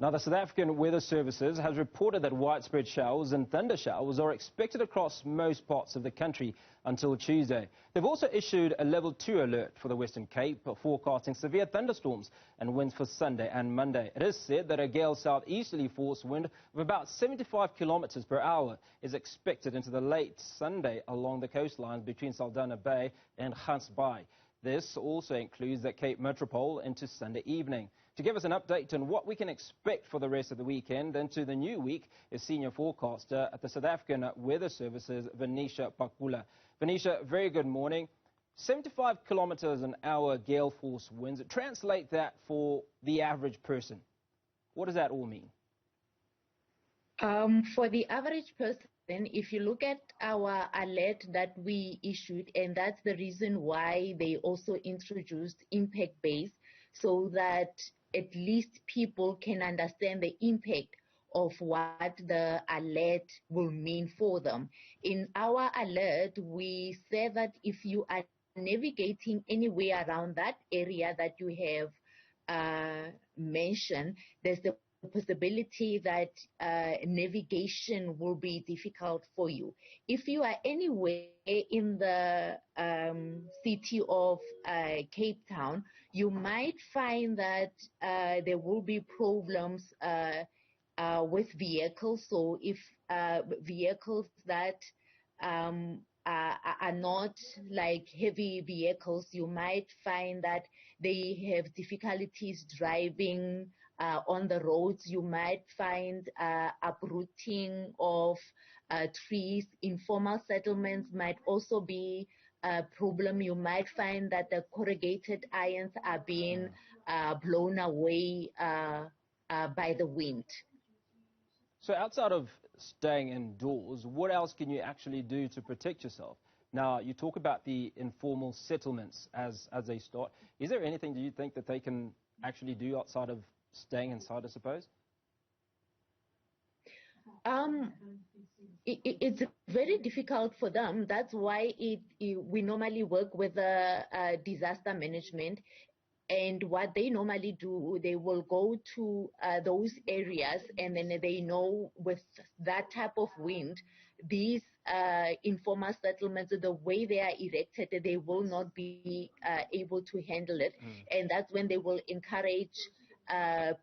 Now, the South African Weather Services has reported that widespread showers and thunder showers are expected across most parts of the country until Tuesday. They've also issued a level 2 alert for the Western Cape, forecasting severe thunderstorms and winds for Sunday and Monday. It is said that a gale southeasterly force wind of about 75 kilometers per hour is expected into the late Sunday along the coastlines between Saldanha Bay and Gans Bay. This also includes the Cape Metropole into Sunday evening. To give us an update on what we can expect for the rest of the weekend and to the new week is senior forecaster at the South African Weather Services, Vanetia Phakula. Vanetia, very good morning. 75 kilometers an hour gale force winds. Translate that for the average person. What does that all mean? For the average person, if you look at our alert that we issued, and that's the reason why they also introduced impact base, so that at least people can understand the impact of what the alert will mean for them. In our alert, we say that if you are navigating anywhere around that area that you have mentioned, there's the possibility that navigation will be difficult for you. If you are anywhere in the city of Cape Town, you might find that there will be problems with vehicles. So if vehicles that are not like heavy vehicles, you might find that they have difficulties driving on the roads. You might find uprooting of trees. Informal settlements might also be a problem. You might find that the corrugated irons are being blown away by the wind. So outside of staying indoors, what else can you actually do to protect yourself? Now, you talk about the informal settlements as they start. Is there anything, do you think, that they can actually do outside of staying inside, I suppose? It's very difficult for them. That's why we normally work with disaster management. And what they normally do, they will go to those areas, and then they know with that type of wind, these informal settlements, the way they are erected, they will not be able to handle it. And that's when they will encourage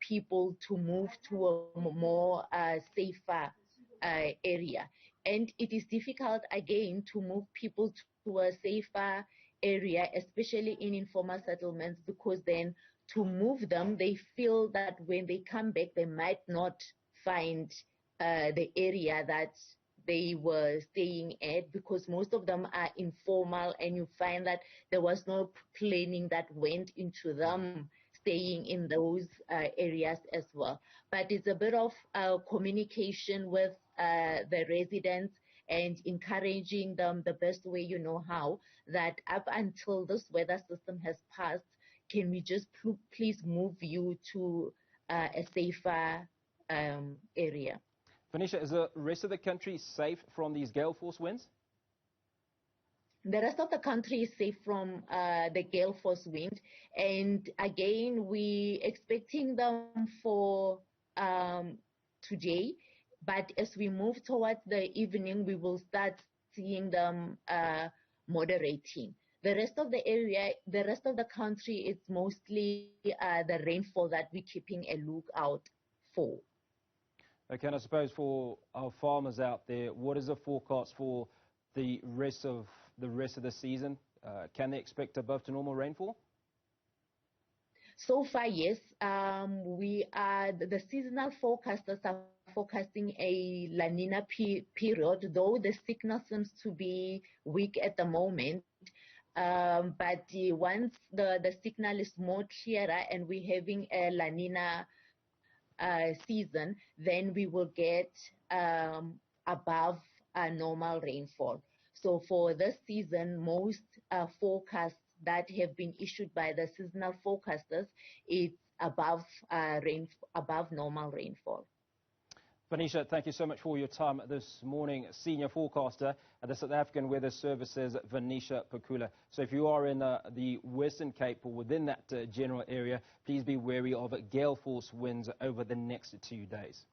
people to move to a more safer area. And it is difficult, again, to move people to a safer area, especially in informal settlements, because then to move them, they feel that when they come back, they might not find the area that they were staying at, because most of them are informal, and you find that there was no planning that went into them staying in those areas as well. But it's a bit of communication with the residents and encouraging them the best way you know how, that up until this weather system has passed, can we just please move you to a safer area. Vanetia, is the rest of the country safe from these gale force winds? The rest of the country is safe from the gale force wind. And again, we expecting them for today. But as we move towards the evening, we will start seeing them moderating. The rest of the area, the rest of the country, it's mostly the rainfall that we're keeping a lookout for. Okay, and I suppose for our farmers out there, what is the forecast for the rest of the season? Can they expect above to normal rainfall? So far, yes. The seasonal forecasters are forecasting a La Nina period, though the signal seems to be weak at the moment. But once the signal is more clearer and we're having a La Nina season, then we will get above normal rainfall. So for this season, most forecasts that have been issued by the seasonal forecasters, it's above normal rainfall. Vanetia, thank you so much for your time this morning. Senior forecaster at the South African Weather Services, Vanetia Phakula. So if you are in the Western Cape or within that general area, please be wary of gale force winds over the next 2 days.